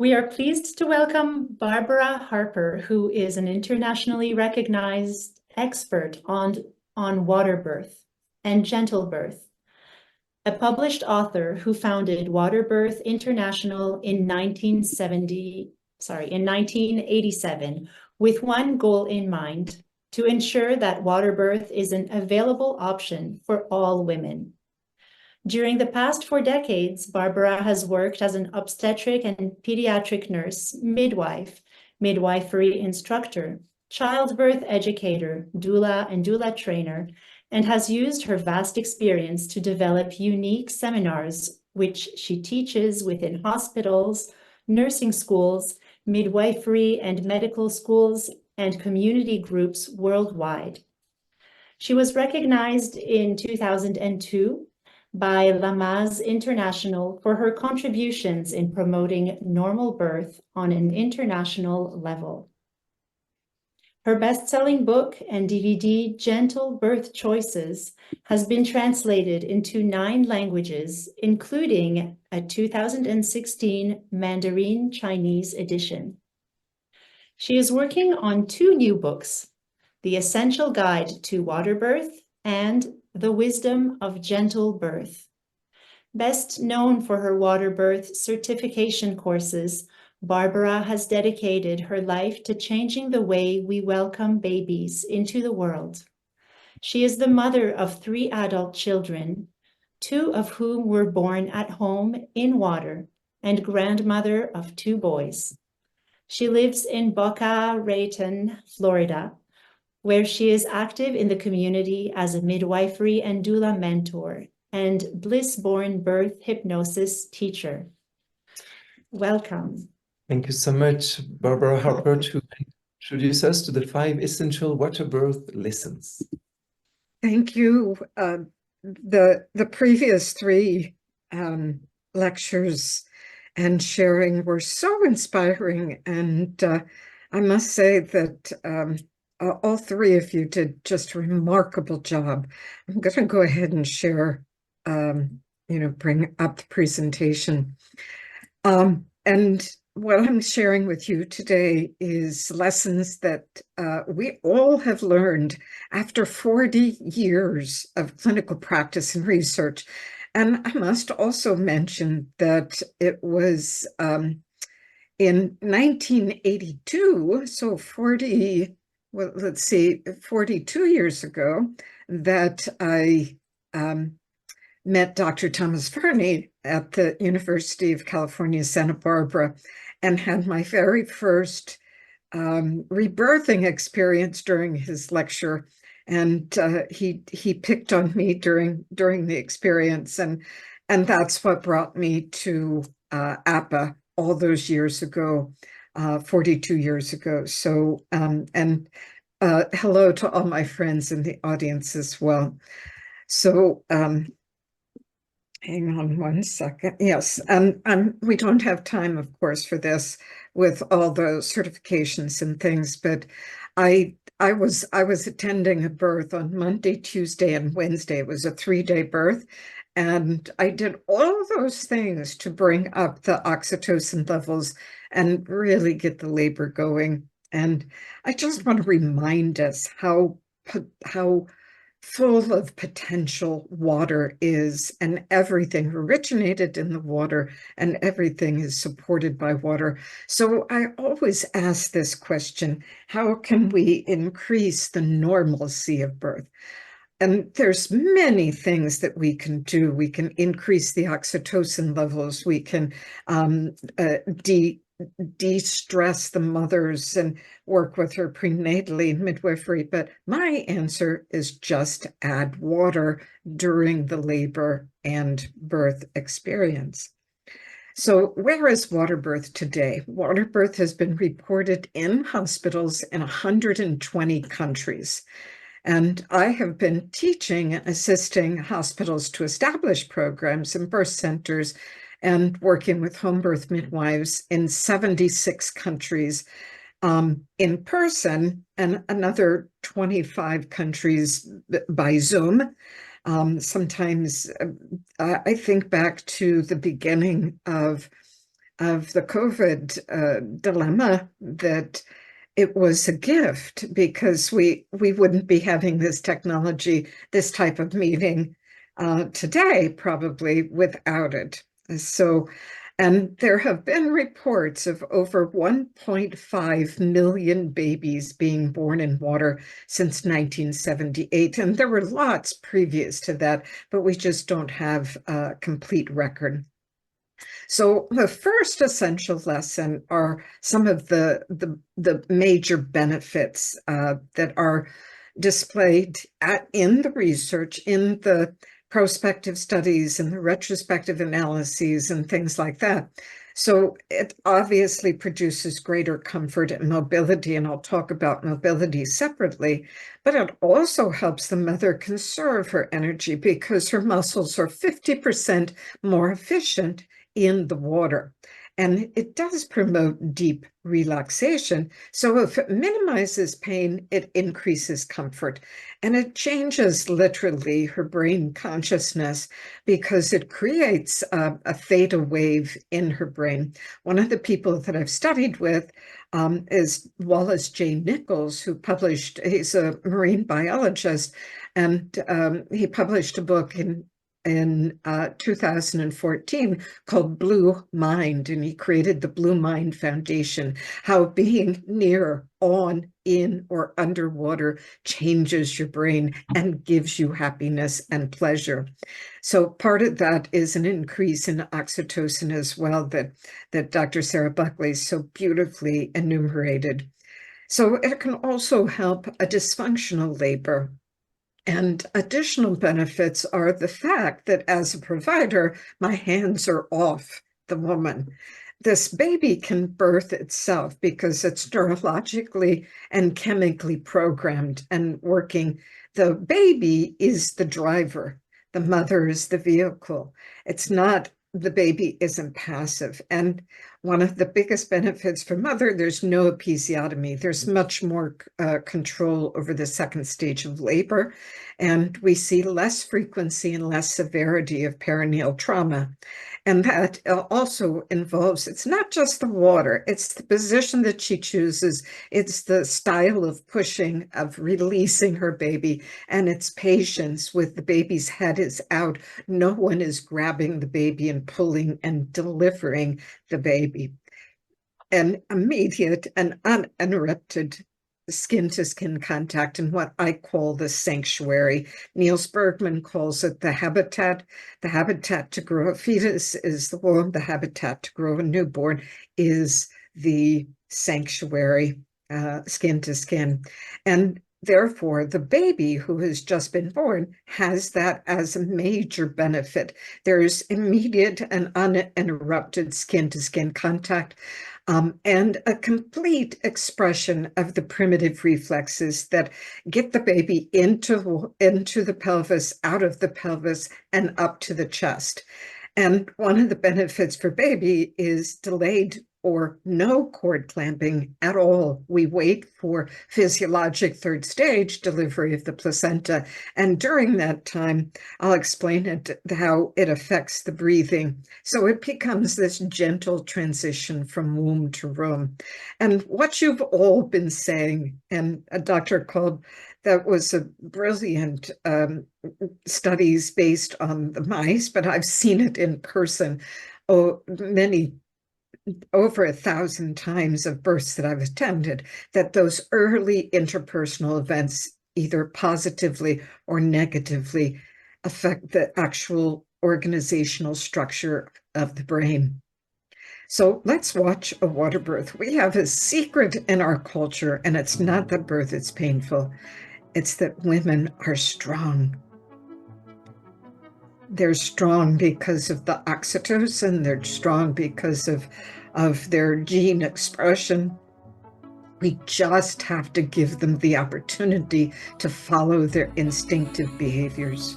We are pleased to welcome Barbara Harper, who is an internationally recognized expert on waterbirth and gentle birth, a published author who founded Waterbirth International in 1987, with one goal in mind: to ensure that waterbirth is an available option for all women. During the past 4 decades, Barbara has worked as an obstetric and pediatric nurse, midwife, midwifery instructor, childbirth educator, doula and doula trainer, and has used her vast experience to develop unique seminars, which she teaches within hospitals, nursing schools, midwifery and medical schools, and community groups worldwide. She was recognized in 2002 by Lamaze International for her contributions in promoting normal birth on an international level. Her best-selling book and DVD, Gentle Birth Choices, has been translated into 9 languages, including a 2016 Mandarin Chinese edition. She is working on 2 new books, The Essential Guide to Waterbirth and The Wisdom of Gentle Birth. Best known for her waterbirth certification courses, Barbara has dedicated her life to changing the way we welcome babies into the world. She is the mother of 3 adult children, 2 of whom were born at home in water, and grandmother of 2 boys. She lives in Boca Raton, Florida, where she is active in the community as a midwifery and doula mentor and bliss-born birth hypnosis teacher. Welcome. Thank you so much, Barbara Harper, to introduce us to the 5 essential waterbirth lessons. Thank you. The previous 3 lectures and sharing were so inspiring, and I must say that all 3 of you did just a remarkable job. I'm going to go ahead and share, bring up the presentation. And what I'm sharing with you today is lessons that we all have learned after 40 years of clinical practice and research. And I must also mention that it was in 1982, so 42 years ago, that I met Dr. Thomas Fernie at the University of California, Santa Barbara, and had my very first rebirthing experience during his lecture. And he picked on me during the experience, and that's what brought me to APA all those years ago, 42 years ago. So hello to all my friends in the audience as well. So hang on one second. Yes, and we don't have time, of course, for this with all the certifications and things, but I was attending a birth on Monday, Tuesday, and Wednesday. It was a 3-day birth, and I did all those things to bring up the oxytocin levels and really get the labor going. And I just want to remind us how full of potential water is, and everything originated in the water and everything is supported by water. So I always ask this question: how can we increase the normalcy of birth? And there's many things that we can do. We can increase the oxytocin levels. We can de-stress the mothers and work with her prenatally, midwifery. But my answer is just add water during the labor and birth experience. So where is waterbirth today? Waterbirth has been reported in hospitals in 120 countries. And I have been teaching and assisting hospitals to establish programs and birth centers and working with home birth midwives in 76 countries in person, and another 25 countries by Zoom. Sometimes I think back to the beginning of of the COVID dilemma that it was a gift, because we wouldn't be having this technology, this type of meeting today, probably without it. So, and there have been reports of over 1.5 million babies being born in water since 1978. And there were lots previous to that, but we just don't have a complete record. So the first essential lesson are some of the major benefits that are displayed in the research, in the prospective studies and the retrospective analyses and things like that. So it obviously produces greater comfort and mobility, and I'll talk about mobility separately, but it also helps the mother conserve her energy because her muscles are 50% more efficient in the water. And it does promote deep relaxation. So if it minimizes pain, it increases comfort. And it changes literally her brain consciousness because it creates a theta wave in her brain. One of the people that I've studied with is Wallace J. Nichols, who he's a marine biologist, and he published a book in 2014 called Blue Mind, and he created the Blue Mind Foundation, how being near, on, in, or underwater changes your brain and gives you happiness and pleasure. So part of that is an increase in oxytocin as well that Dr. Sarah Buckley so beautifully enumerated. So it can also help a dysfunctional labor. And additional benefits are the fact that as a provider, my hands are off the woman. This baby can birth itself because it's neurologically and chemically programmed and working. The baby is the driver. The mother is the vehicle. It's not, the baby isn't passive. And one of the biggest benefits for mother, there's no episiotomy. There's much more control over the second stage of labor. And we see less frequency and less severity of perineal trauma. And that also involves, it's not just the water, it's the position that she chooses, it's the style of pushing, of releasing her baby, and it's patience with the baby's head is out. No one is grabbing the baby and pulling and delivering the baby. And immediate and uninterrupted skin-to-skin contact in what I call the sanctuary. Niels Bergman calls it the habitat. The habitat to grow a fetus is the womb. The habitat to grow a newborn is the sanctuary, skin-to-skin. And therefore, the baby who has just been born has that as a major benefit. There's immediate and uninterrupted skin-to-skin contact. And a complete expression of the primitive reflexes that get the baby into the pelvis, out of the pelvis, and up to the chest. And one of the benefits for baby is delayed or no cord clamping at all. We wait for physiologic third stage delivery of the placenta. And during that time, I'll explain how it affects the breathing. So it becomes this gentle transition from womb to room. And what you've all been saying, and a doctor called, that was a brilliant studies based on the mice, but I've seen it in person over 1,000 times of births that I've attended, that those early interpersonal events either positively or negatively affect the actual organizational structure of the brain. So let's watch a water birth. We have a secret in our culture, and it's not that birth is painful. It's that women are strong. They're strong because of the oxytocin. They're strong because of their gene expression. We just have to give them the opportunity to follow their instinctive behaviors.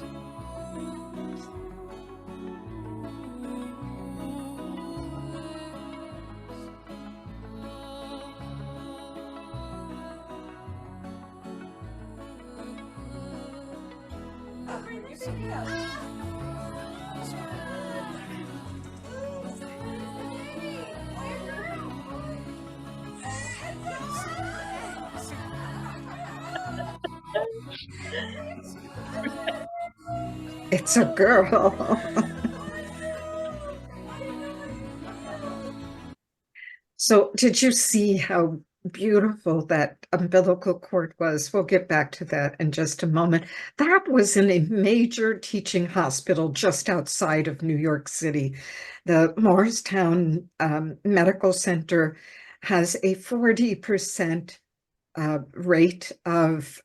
It's a girl. So did you see how beautiful that umbilical cord was? We'll get back to that in just a moment. That was in a major teaching hospital just outside of New York City. The Morristown Medical Center has a 40% rate of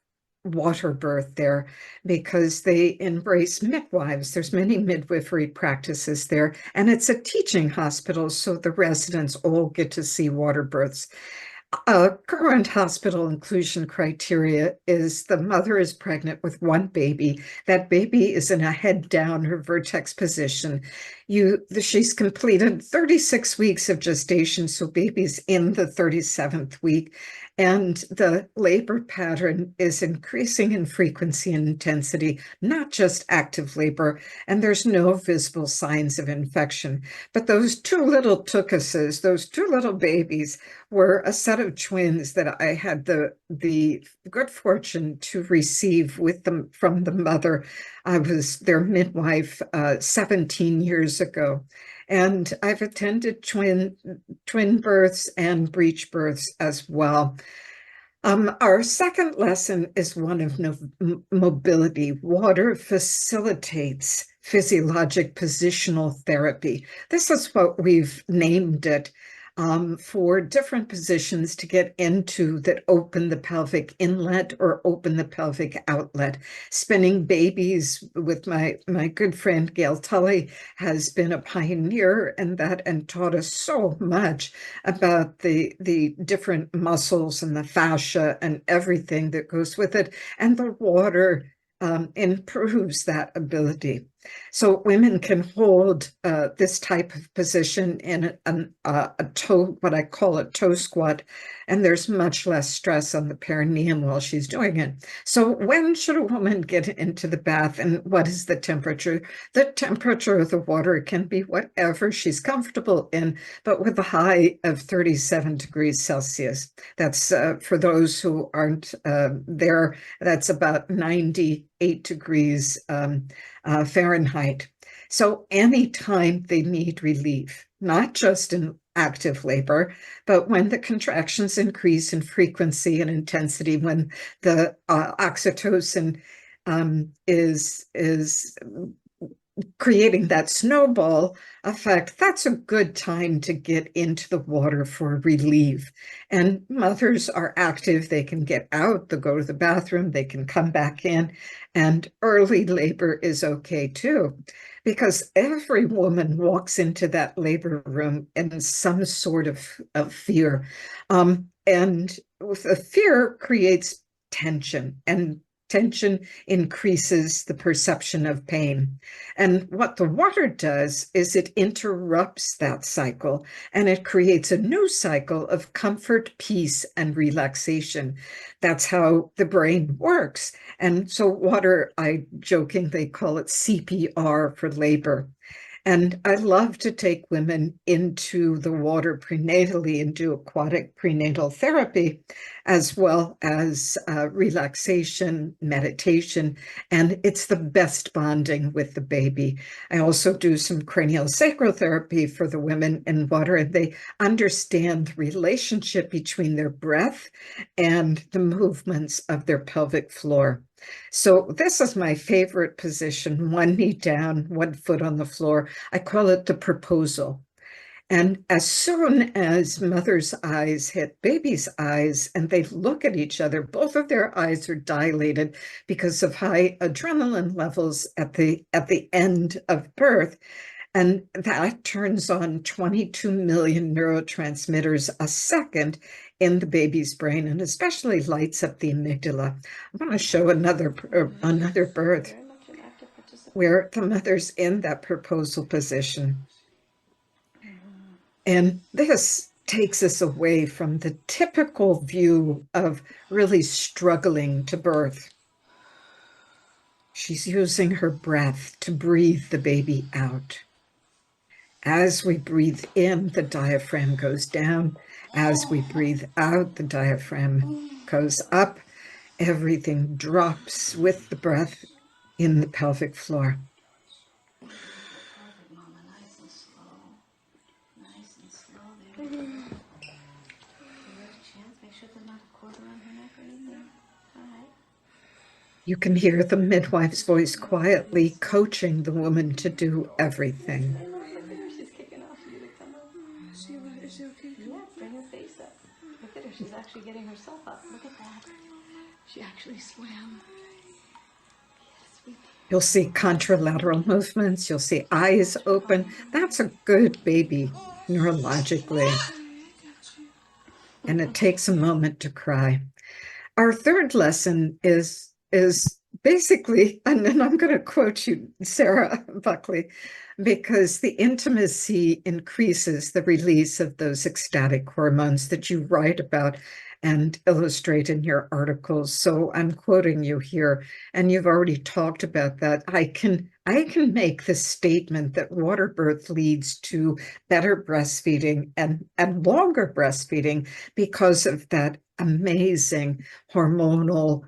water birth there because they embrace midwives. There's many midwifery practices there, and it's a teaching hospital, so the residents all get to see water births. Current hospital inclusion criteria is the mother is pregnant with one baby. That baby is in a head down or vertex position. She's completed 36 weeks of gestation, so baby's in the 37th week. And the labor pattern is increasing in frequency and intensity, not just active labor, and there's no visible signs of infection. But those two little tuchuses, those two little babies, were a set of twins that I had the good fortune to receive with them from the mother. I was their midwife 17 years ago. And I've attended twin births and breech births as well. Our second lesson is one of mobility. Water facilitates physiologic positional therapy. This is what we've named it. For different positions to get into that open the pelvic inlet or open the pelvic outlet. Spinning babies with my good friend Gail Tully has been a pioneer in that and taught us so much about the different muscles and the fascia and everything that goes with it. And the water improves that ability. So women can hold this type of position in a toe, what I call a toe squat, and there's much less stress on the perineum while she's doing it. So when should a woman get into the bath, and what is the temperature? The temperature of the water can be whatever she's comfortable in, but with a high of 37 degrees Celsius. That's for those who aren't there, that's about 98 degrees Fahrenheit. So anytime they need relief, not just in active labor, but when the contractions increase in frequency and intensity, when the oxytocin is creating that snowball effect, that's a good time to get into the water for relief. And mothers are active. They can get out, they'll go to the bathroom, they can come back in, and early labor is okay too, because every woman walks into that labor room in some sort of fear. And the fear creates tension, and tension increases the perception of pain. And what the water does is it interrupts that cycle, and it creates a new cycle of comfort, peace, and relaxation. That's how the brain works. And so water, I jokingly call it CPR for labor. And I love to take women into the water prenatally and do aquatic prenatal therapy, as well as relaxation, meditation, and it's the best bonding with the baby. I also do some cranial sacral therapy for the women in water, and they understand the relationship between their breath and the movements of their pelvic floor. So this is my favorite position, one knee down, one foot on the floor. I call it the proposal. And as soon as mother's eyes hit baby's eyes and they look at each other, both of their eyes are dilated because of high adrenaline levels at the end of birth. And that turns on 22 million neurotransmitters a second in the baby's brain, and especially lights up the amygdala. I want to show another birth where the mother's in that proposal position. And this takes us away from the typical view of really struggling to birth. She's using her breath to breathe the baby out. As we breathe in, the diaphragm goes down. As we breathe out, the diaphragm goes up. everything drops with the breath in the pelvic floor. Perfect, Mama. Nice and slow. Nice and slow. There you go. Give her a chance. Make sure there's not a cord around her neck or anything. All right. You can hear the midwife's voice quietly coaching the woman to do everything. She's kicking off for you to come up. Is she okay? Yeah, bring her face up. Look at her. She's actually getting herself up. Look at that. She actually swam. Yes, we You'll see contralateral movements. You'll see eyes open. That's a good baby neurologically. And it takes a moment to cry. Our third lesson is basically, and I'm going to quote you, Sarah Buckley, because the intimacy increases the release of those ecstatic hormones that you write about and illustrate in your articles. So I'm quoting you here, and you've already talked about that. I can make the statement that water birth leads to better breastfeeding and longer breastfeeding because of that amazing hormonal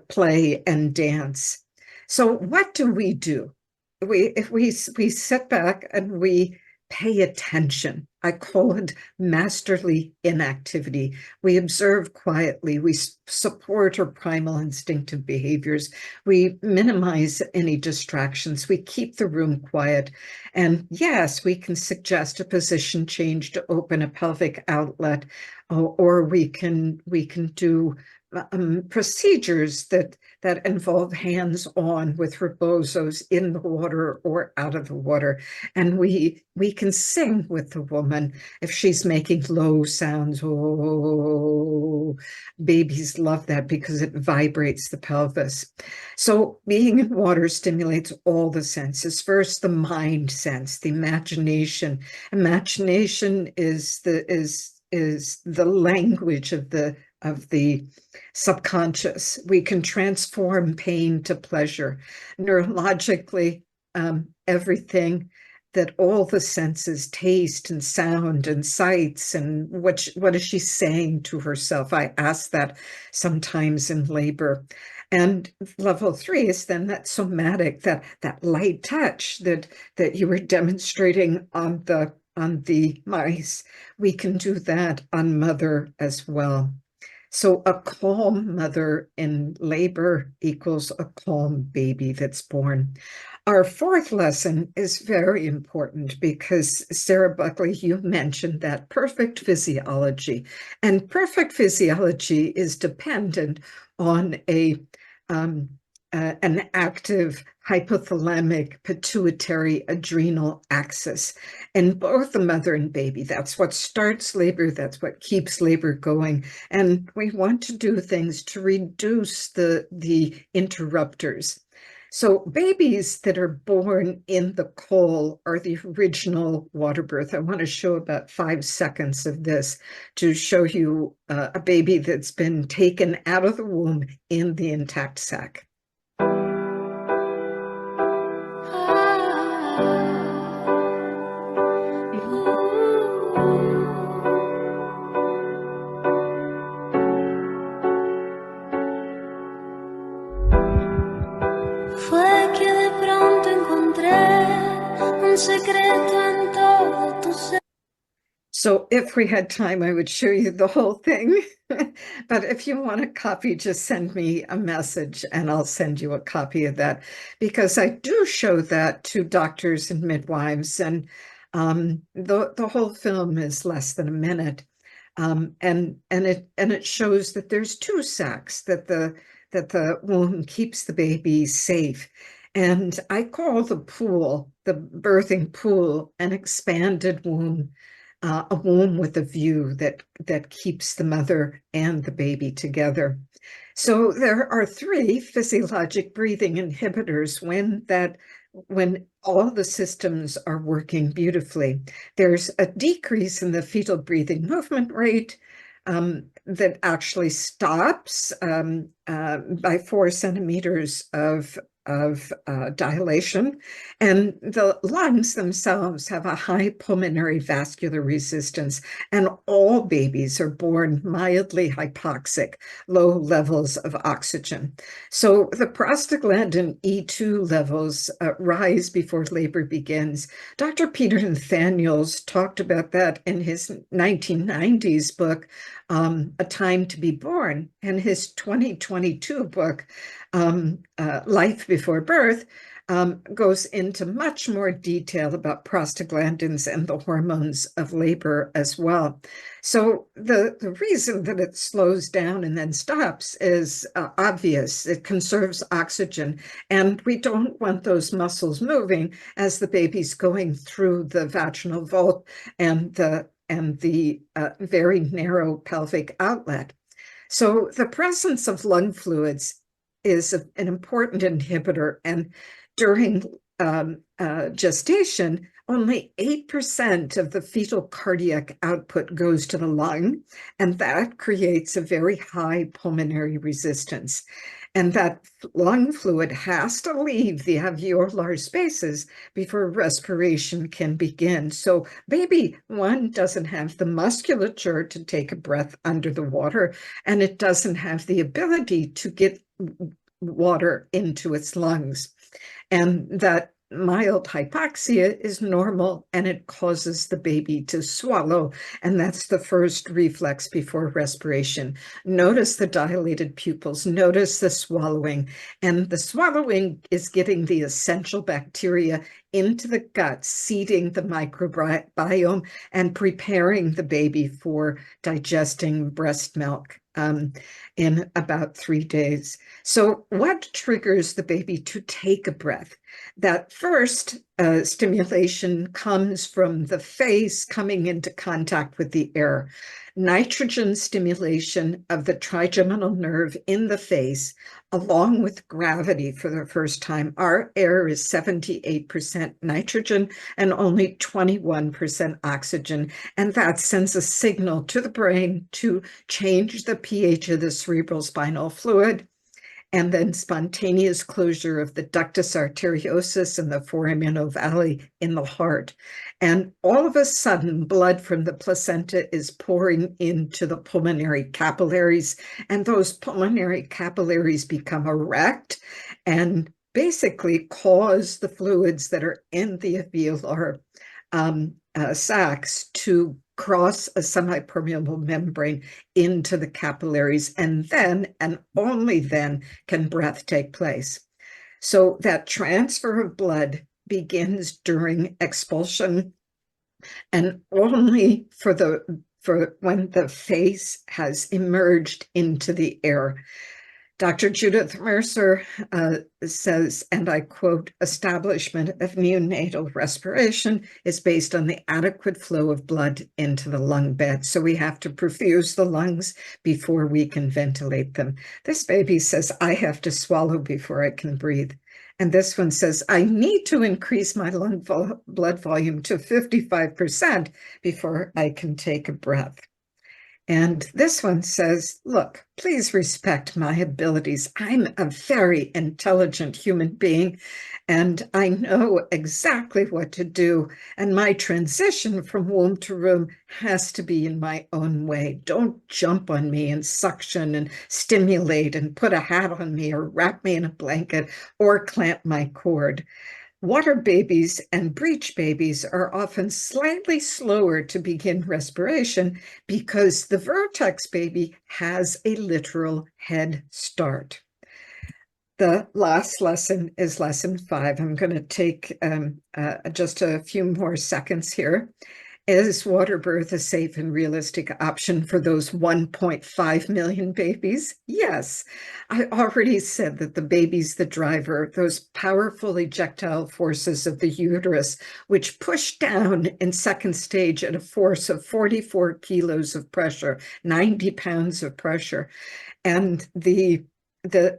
play and dance. So what do? If we sit back and we pay attention. I call it masterly inactivity. We observe quietly. We support our primal instinctive behaviors. We minimize any distractions. We keep the room quiet. And yes, we can suggest a position change to open a pelvic outlet, or we can do procedures that involve hands-on with rebosos in the water or out of the water. And we can sing with the woman if she's making low sounds. Oh, babies love that because it vibrates the pelvis. So being in water stimulates all the senses. First, the mind sense, the imagination. Imagination is the language of the subconscious. We can transform pain to pleasure. Neurologically, everything that all the senses, taste and sound and sights, and what is she saying to herself? I ask that sometimes in labor. And level 3 is then that somatic, that light touch that you were demonstrating on the mice. We can do that on mother as well. So a calm mother in labor equals a calm baby that's born. Our fourth lesson is very important because, Sarah Buckley, you mentioned that perfect physiology. And perfect physiology is dependent on an active hypothalamic pituitary adrenal axis in both the mother and baby. That's what starts labor, that's what keeps labor going. And we want to do things to reduce the interrupters. So babies that are born in the coal are the original water birth. I want to show about 5 seconds of this to show you a baby that's been taken out of the womb in the intact sac. So if we had time, I would show you the whole thing. But if you want a copy, just send me a message and I'll send you a copy of that, because I do show that to doctors and midwives. And the whole film is less than a minute. And it shows that there's 2 sacs, that the womb keeps the baby safe. And I call the pool, the birthing pool, an expanded womb, a womb with a view that keeps the mother and the baby together. So there are 3 physiologic breathing inhibitors when all the systems are working beautifully. There's a decrease in the fetal breathing movement rate that actually stops by 4 centimeters of of dilation, and the lungs themselves have a high pulmonary vascular resistance, and all babies are born mildly hypoxic, low levels of oxygen. So the prostaglandin E2 levels rise before labor begins. Dr. Peter Nathaniels talked about that in his 1990s book, A Time to Be Born, and his 2022 book, Life Before Birth, goes into much more detail about prostaglandins and the hormones of labor as well. So the reason that it slows down and then stops is obvious. It conserves oxygen, and we don't want those muscles moving as the baby's going through the vaginal vault and the very narrow pelvic outlet. So the presence of lung fluids is an important inhibitor, and during gestation, only 8% of the fetal cardiac output goes to the lung, and that creates a very high pulmonary resistance. And that lung fluid has to leave the alveolar spaces before respiration can begin. So baby one doesn't have the musculature to take a breath under the water, and it doesn't have the ability to get water into its lungs. And that mild hypoxia is normal, and it causes the baby to swallow, and that's the first reflex before respiration. Notice the dilated pupils, notice the swallowing, and the swallowing is getting the essential bacteria into the gut, seeding the microbiome and preparing the baby for digesting breast milk in about 3 days. So what triggers the baby to take a breath? That first stimulation comes from the face coming into contact with the air. Nitrogen stimulation of the trigeminal nerve in the face, along with gravity for the first time. Our air is 78% nitrogen and only 21% oxygen, and that sends a signal to the brain to change the pH of the cerebral spinal fluid, and then spontaneous closure of the ductus arteriosus and the foramen ovale in the heart. And all of a sudden, blood from the placenta is pouring into the pulmonary capillaries, and those pulmonary capillaries become erect and basically cause the fluids that are in the alveolar sacs to cross a semipermeable membrane into the capillaries, and then, and only then, can breath take place. So that transfer of blood begins during expulsion, and only for when the face has emerged into the air. Dr. Judith Mercer says, and I quote, "Establishment of neonatal respiration is based on the adequate flow of blood into the lung bed." So we have to perfuse the lungs before we can ventilate them. This baby says, "I have to swallow before I can breathe." And this one says, "I need to increase my lung blood volume to 55% before I can take a breath." And this one says, "Look, please respect my abilities. I'm a very intelligent human being, and I know exactly what to do. And my transition from womb to room has to be in my own way. Don't jump on me and suction and stimulate and put a hat on me or wrap me in a blanket or clamp my cord." Water babies and breech babies are often slightly slower to begin respiration because the vertex baby has a literal head start. The last lesson is lesson 5. I'm going to take just a few more seconds here. Is Waterbirth a safe and realistic option for those 1.5 million babies? Yes. I already said that the baby's the driver, those powerful ejectile forces of the uterus, which push down in second stage at a force of 44 kilos of pressure, 90 pounds of pressure. And the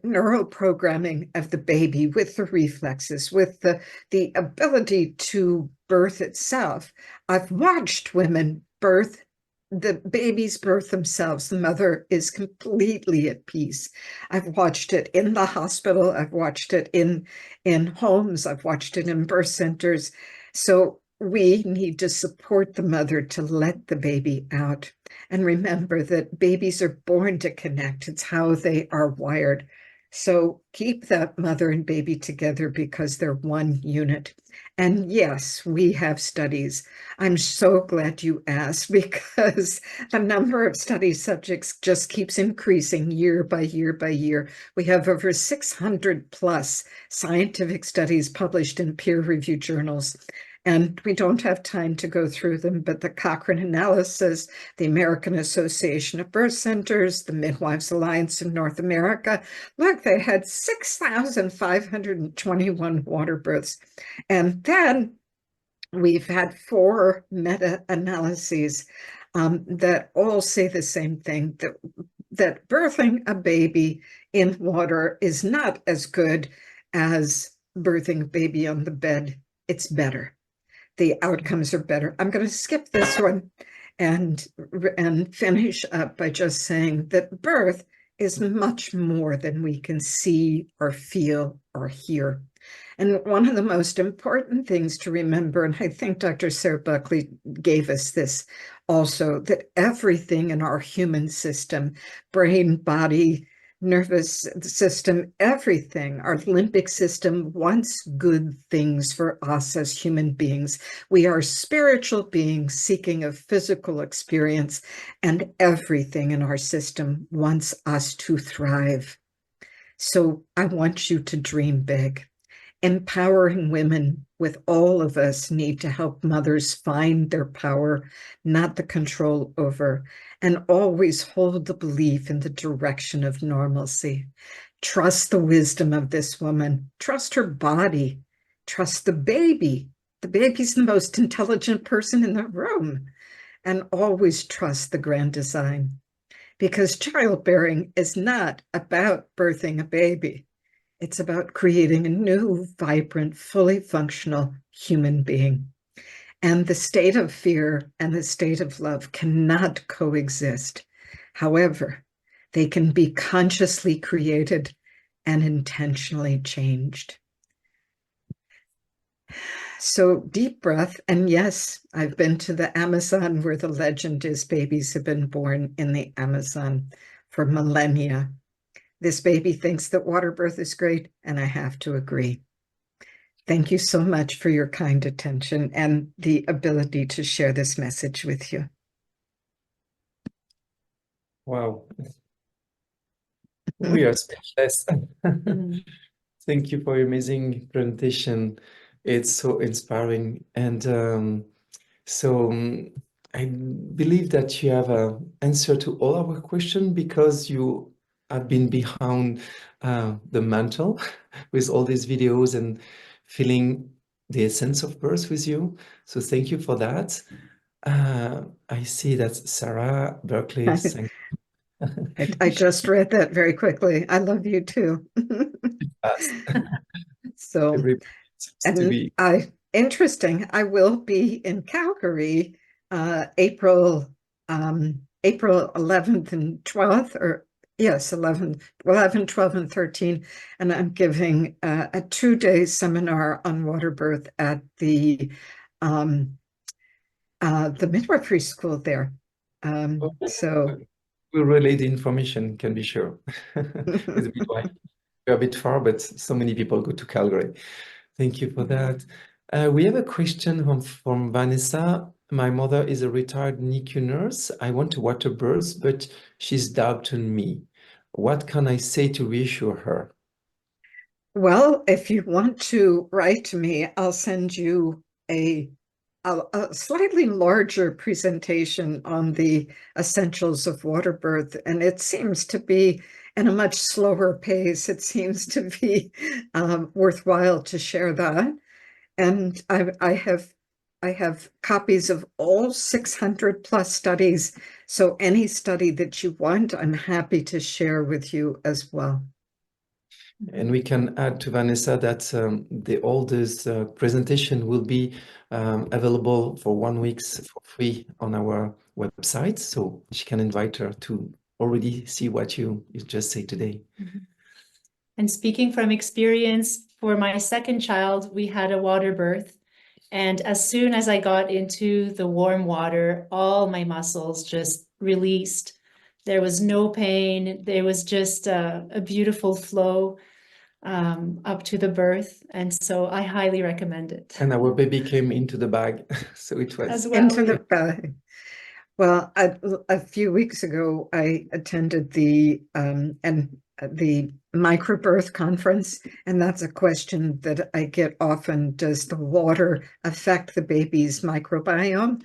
neural programming of the baby with the reflexes, with the ability to birth itself. I've watched women birth the babies birth themselves, the mother is completely at peace. I've watched it in the hospital. I've watched it in homes. I've watched it in birth centers. So we need to support the mother to let the baby out. And remember that babies are born to connect. It's how they are wired. So keep that mother and baby together because they're one unit. And yes, we have studies. I'm so glad you asked because the number of study subjects just keeps increasing year by year by year. We have over 600 plus scientific studies published in peer-reviewed journals. And we don't have time to go through them, but the Cochrane analysis, the American Association of Birth Centers, the Midwives Alliance in North America, look, they had 6,521 water births. And then we've had 4 meta-analyses that all say the same thing, that birthing a baby in water is not as good as birthing a baby on the bed. It's better. The outcomes are better. I'm going to skip this one and finish up by just saying that birth is much more than we can see or feel or hear. And one of the most important things to remember, and I think Dr. Sarah Buckley gave us this also, that everything in our human system, brain, body, nervous system, everything, our limbic system wants good things for us as human beings. We are spiritual beings seeking a physical experience, and everything in our system wants us to thrive. So I want you to dream big. Empowering women, with all of us, need to help mothers find their power, not the control over, and always hold the belief in the direction of normalcy. Trust the wisdom of this woman. Trust her body. Trust the baby. The baby's the most intelligent person in the room. And always trust the grand design. Because childbearing is not about birthing a baby. It's about creating a new, vibrant, fully functional human being. And the state of fear and the state of love cannot coexist. However, they can be consciously created and intentionally changed. So deep breath. And yes, I've been to the Amazon, where the legend is babies have been born in the Amazon for millennia. This baby thinks that water birth is great, and I have to agree. Thank you so much for your kind attention and the ability to share this message with you. Wow. We are speechless. Thank you for your amazing presentation. It's so inspiring. And I believe that you have an answer to all our questions because you have been behind the mantle with all these videos and feeling the essence of birth with you. So thank you for that. I see that Sarah Berkeley sang. I just read that very quickly. I love you too. So, and interesting, I will be in Calgary April 11th and 12th, or yes, 11, 12, and 13. And I'm giving a 2-day seminar on water birth at the midwifery school there. So we'll relay the information, can be sure. With a midwife. We're a bit far, but so many people go to Calgary. Thank you for that. We have a question from Vanessa. My mother is a retired NICU nurse. I want to water birth, but she's doubting me. What can I say to reassure her? Well, if you want to write to me, I'll send you a slightly larger presentation on the essentials of water birth, and it seems to be in a much slower pace. It seems to be worthwhile to share that. And I have copies of all 600 plus studies. So any study that you want, I'm happy to share with you as well. And we can add to Vanessa that the oldest presentation will be available for 1 week for free on our website. So she can invite her to already see what you just say today. And speaking from experience, for my second child, we had a water birth. And as soon as I got into the warm water, all my muscles just released. There was no pain. There was just a beautiful flow up to the birth. And so I highly recommend it. And our baby came into the bag. So it was As well. Into the bag. Well, a few weeks ago, I attended the microbirth conference, and that's a question that I get often. Does the water affect the baby's microbiome?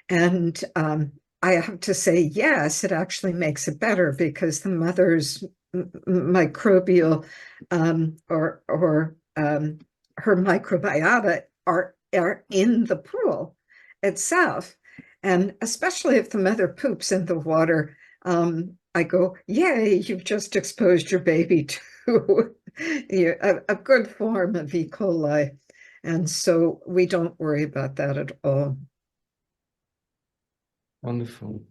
And I have to say, yes, it actually makes it better because the mother's microbial or her microbiota are in the pool itself. And especially if the mother poops in the water, I go, yay, you've just exposed your baby to a good form of E. coli. And so we don't worry about that at all. wonderful.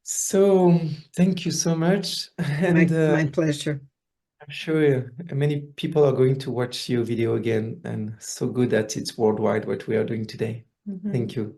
So thank you so much. And My pleasure. I'm sure many people are going to watch your video again, and so good that it's worldwide what we are doing today. Thank you.